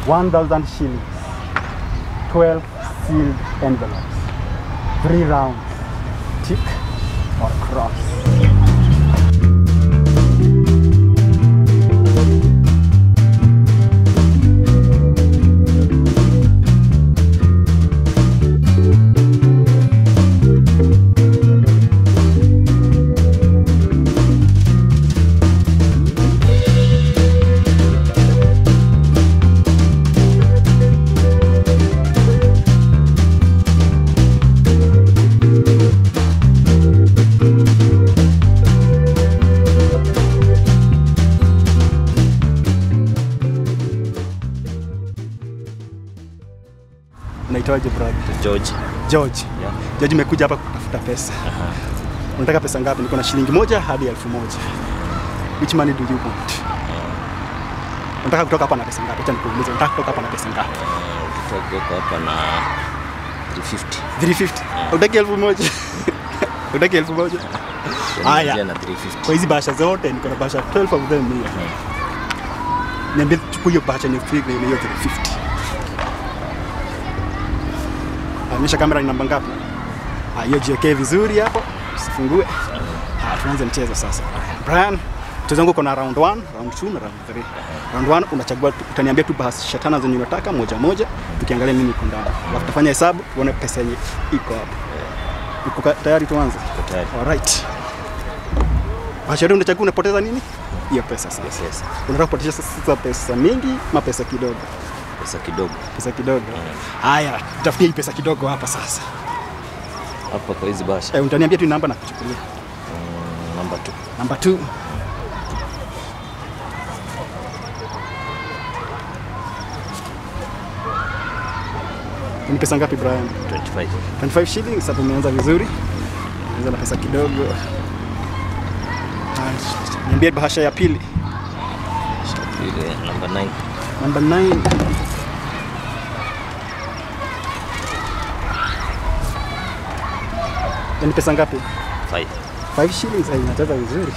1,000 shillings. 12 sealed envelopes. 3 rounds. Tick or cross. Unaitwaje brother? George. George. Yeah. George, nimekuja hapa kutafuta pesa. Unataka pesa ngapi? Niko na shilingi 1 hadi 1,000. Which money do you want? Unataka kutoka hapa na pesa ngapi? Acha nikuulize, unataka kutoka hapa na pesa ngapi? Kutoka hapa na 350. 350. Unataka 1,000? Unataka 1,000? Haya. Na 350. Kwa hizi bahasha zote niko na bahasha 12 of them here. Niambie chukua hiyo bahasha ni free na hiyo 350. Onyesha kamera ni namba ngapi? Hiyo jiwekee vizuri hapo. Usifungue. Tuanze mchezo sasa. Brian, mchezo wangu uko na round 1, round 2 na round 3. Round 1 unachagua, utaniambia tu bahasha tano zenye unataka moja moja, tukiangalia nini iko ndani. Alafu tutafanya hesabu tuone pesa yenye iko hapo. Uko tayari tuanze? Uko tayari. Alright. Bahasha ndio unachagua, unapoteza nini? Hiyo pesa sasa. Yes. Unataka kupoteza sasa pesa mingi ama pesa kidogo? Pesa kidogo. Pesa kidogo. Haya, tafutia hii pesa kidogo hapa sasa. Hapa kwa hizi bahasha. Utaniambia tu namba na kuchukulia. Number 2. Number 2. Ni pesa ngapi Brian? 25. 25 shillings. Hapo umeanza vizuri. Anza na pesa kidogo. Niambie bahasha ya pili. Ile number 9. Number 9. Ni pesa ngapi? 5. 5 shillings. Inacheza vizuri.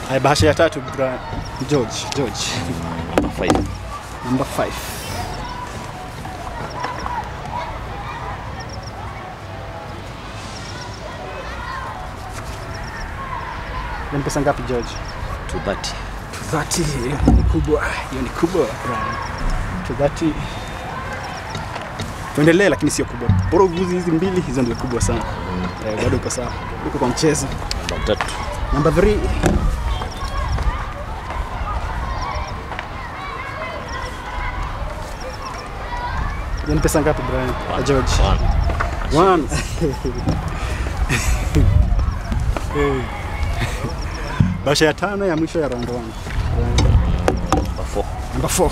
Hai, bahasha ya tatu Brian. George. Number 5. Number 5. Ni pesa ngapi George? 230. 230. Hiyo ni kubwa. Hiyo ni kubwa Brian. 230. Tuendelee lakini sio kubwa. Bora uguzi hizi mbili, hizo ndio kubwa sana. Bado uko sawa. Uko kwa mchezo. Number 3. Number 3. Ni pesa ngapi Brian? George. 1. Bahasha ya tano ya mwisho ya round 1. Number 4. Number 4.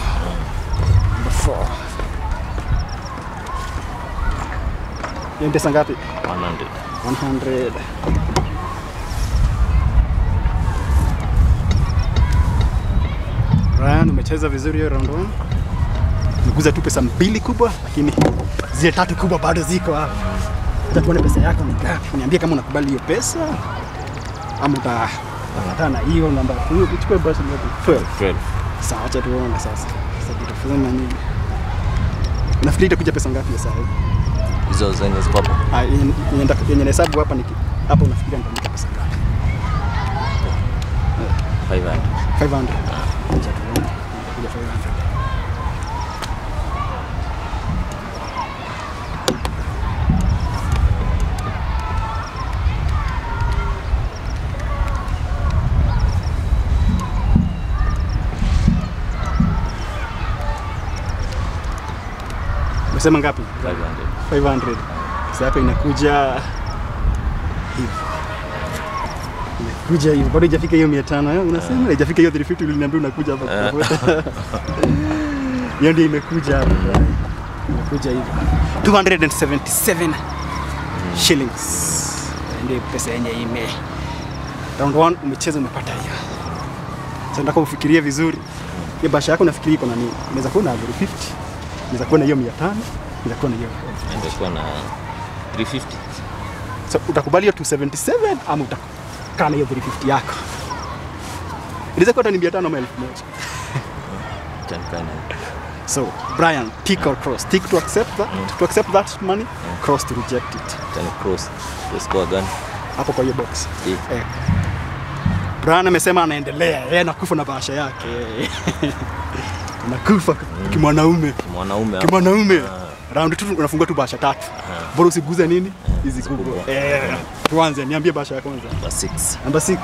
Number 4. Ni pesa ngapi? 100. 100. Brian, umecheza vizuri hiyo round 1. Umekuza tu pesa mbili kubwa, lakini zile tatu kubwa bado ziko hapa. Acha tuone pesa yako ni ngapi. Niambie kama unakubali hiyo pesa ama utakataa na hiyo namba. Hiyo uchukue bahasha ngapi? 12. Sawa, acha tuone sasa. Sasa tutafanya nini? Nafikiri itakuja pesa ngapi sasa hivi? Hizo zenye ziko hapo. Yenye hesabu hapa ni hapo, unafikiria nitapata pesa ngapi? 500. 500. Acha tuone. Itakuja 500. Umesema ngapi? 500. 500. Sasa hapa inakuja hivi. Inakuja hivi. Bado haijafika hiyo 500. Unasema haijafika hiyo 350 uliniambia unakuja hapa kutafuta. Hiyo ndio imekuja hapa. Imekuja hivi. 277 shillings. Ndio pesa yenye ime. Round 1 umecheza umepata hiyo. Sasa nataka ufikirie vizuri. Hiyo bahasha yako nafikiri iko na nini? Inaweza kuwa na 350. Inaweza kuwa na hiyo 500. Inaweza kuwa na hiyo. Inaweza kuwa na 350. So utakubali hiyo 277 ama utakaa na hiyo 350 yako? Niweza kwa ni 500 ama 1000. So, Brian, tick or cross? Tick to accept that, to accept that money, cross to reject it. Cross. Let's go again. Hapo kwa hiyo box. Brian amesema anaendelea, yeye anakufa na bahasha yake. Anakufa kimwanaume. Kimwanaume. Round 2 unafungua tu bahasha 3. Bora usiguze nini? Hizi kubwa. Tuanze, niambie bahasha ya kwanza. Number 6. Number 6.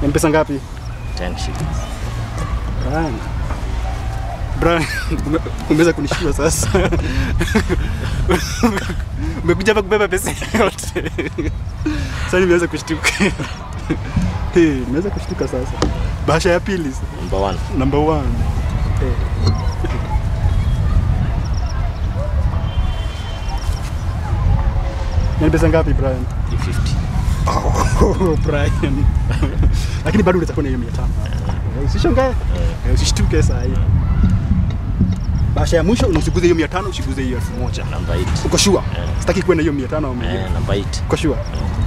Mpesa ngapi? 10 shillings. Brian, umeweza kunishtua sasa. Umekuja hapa kubeba pesa yote. Sasa nimeweza kushtuka. Nimeweza kushtuka sasa. Bahasha ya pili. Number 1. Number 1. Ni pesa ngapi Brian? 350. Brian. Lakini bado unaweza kuona hiyo 500. Usishangae. Usishtuke sasa hivi. Bahasha ya mwisho unasiguze hiyo 500, usiguze hiyo 1000. Number 8. Uko sure? Sitaki kwenda hiyo 500 au 1000. Number 8. Uko sure?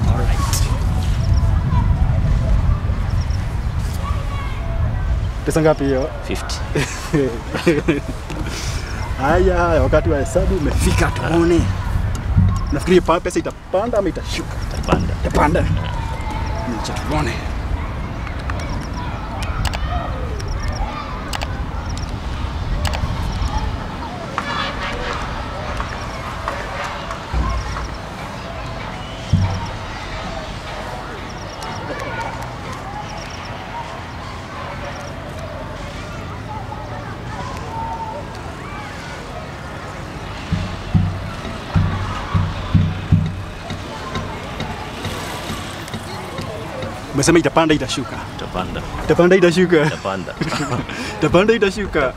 Alright. Pesa ngapi hiyo? 50. Haya, wakati wa hesabu umefika, tuone. Nafikiri pesa itapanda ama itashuka? Itapanda. Acha tuone. Umesema itapanda itashuka. Itapanda itashuka. Itapanda itashuka.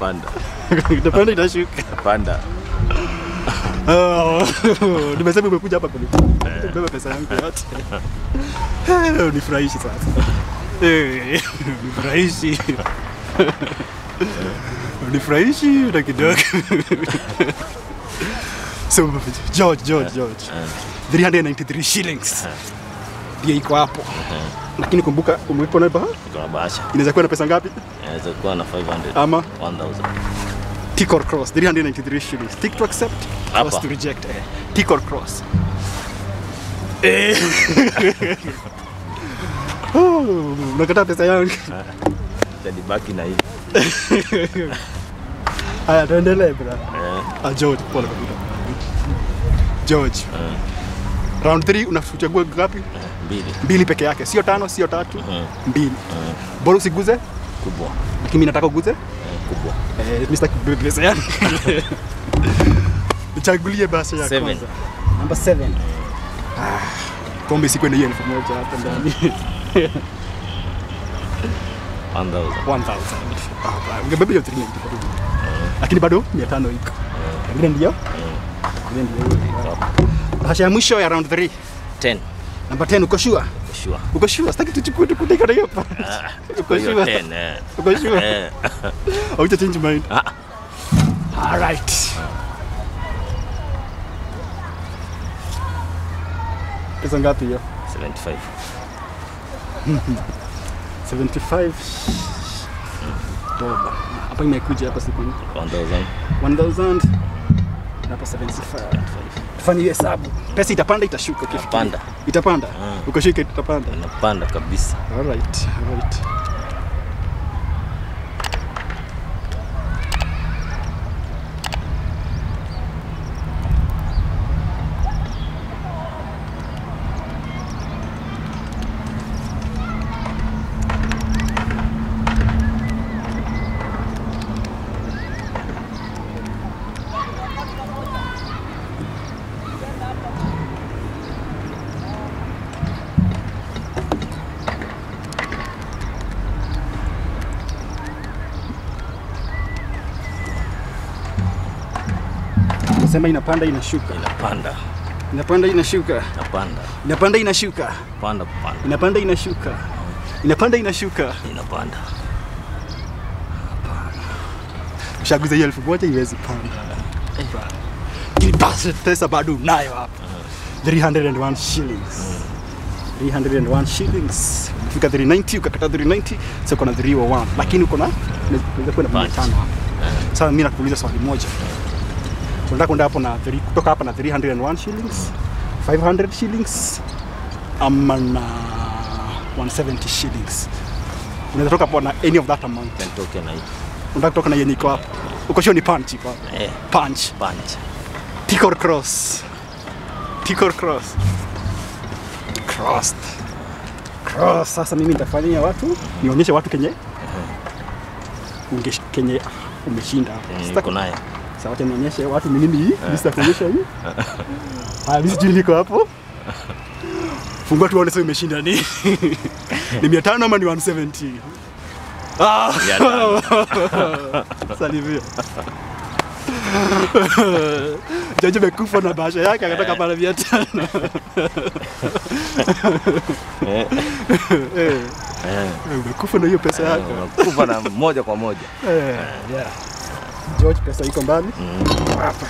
Itapanda itashuka. Nimesema umekuja hapa kubeba pesa yangu yote. Unifurahishi sasa. Unifurahishi. Unifurahishi na kidogo. So George. 393 shillings. Ndio iko hapo. Lakini kumbuka umekuwa na bahasha. Inaweza kuwa na pesa ngapi? Inaweza kuwa na 500 ama 1000. Tick or cross? 393 shillings. Tick to accept, cross to reject. Tick or cross? Unakata pesa yangu. Itabaki na hivi. Haya, tuendelee bra. George, pole kabisa. George. Round 3 unachagua ngapi? 2 peke yake. Sio 5, sio 3. 2. Bora usiguze kubwa. Lakini mimi nataka uguze kubwa. Mr. Pesa yangu. Nichagulie basi ya kwanza. Number 7. Pombe siku ni 1000 hapa ndani. 1000. Ungebeba hiyo 390 kwa tu. Lakini bado 500 iko. Ngine ndio? Bahasha ya mwisho ya round 3. 10. Number 10 uko sure? Uko sure? Sitaki tuchukue tukuteka na hiyo. Uko sure? 10. Uko sure? Au change mind? All right. Pesa ngapi hiyo? 75. 75. Doba. Hapa imekuja hapa siku 1000. Na hapa 75. Tufanye hesabu. Pesa itapanda itashuka ukifikiria. Itapanda. Ukashika itapanda. Inapanda kabisa. All right. Sema inapanda inashuka. Inapanda inashuka. Inapanda inashuka. Inapanda inashuka. Inapanda inashuka. Inapanda. Ushaguza hiyo 1000 iwezi panda. Basi pesa bado unayo hapa. 301 shillings. 301 shillings. Fika 390 ukakata 390 sasa uko na 301 lakini uko na unaweza kwenda 500 hapo. Sasa mimi nakuuliza swali moja. Tunataka kwenda hapo na kutoka hapa na 301 shillings, 500 shillings ama na 170 shillings. Unaweza toka hapo na any of that amount. Nitoke na hii. Unataka kutoka na yenye iko hapo. Uko sure ni punch iko hapo? Punch. Tick or cross? Tick or cross? Cross. Sasa mimi nitafanyia watu, nionyeshe watu kenye kenye umeshinda hapo. Niko naye. Sasa wacha nionyeshe watu ni nini hii, nitakuonyesha hii. Haya, mimi sijui niko hapo. Fungua tuone sasa umeshinda ni. Ni 500 ama ni 170? Salivia. Jaji amekufa na bahasha yake akatoka pale 500. Umekufa na hiyo pesa yako. Umekufa na moja kwa moja. Yeah. George, pesa iko mbali. Hapa.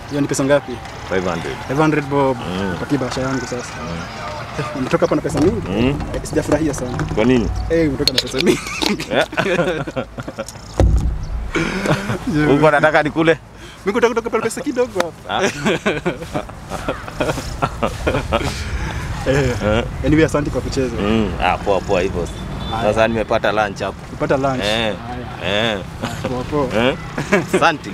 Hiyo ni pesa ngapi? 500 bob. Pakia bahasha yangu sasa. Umetoka hapa na pesa mingi? Sijafurahia sana. Kwa nini? Umetoka na pesa mingi. Uko nataka nikule? Mimi kutoka pale pesa kidogo hapa. Anyway, asante kwa kucheza. Poa hivyo. Sasa nimepata lunch hapo. Umepata lunch? Poa. Asante.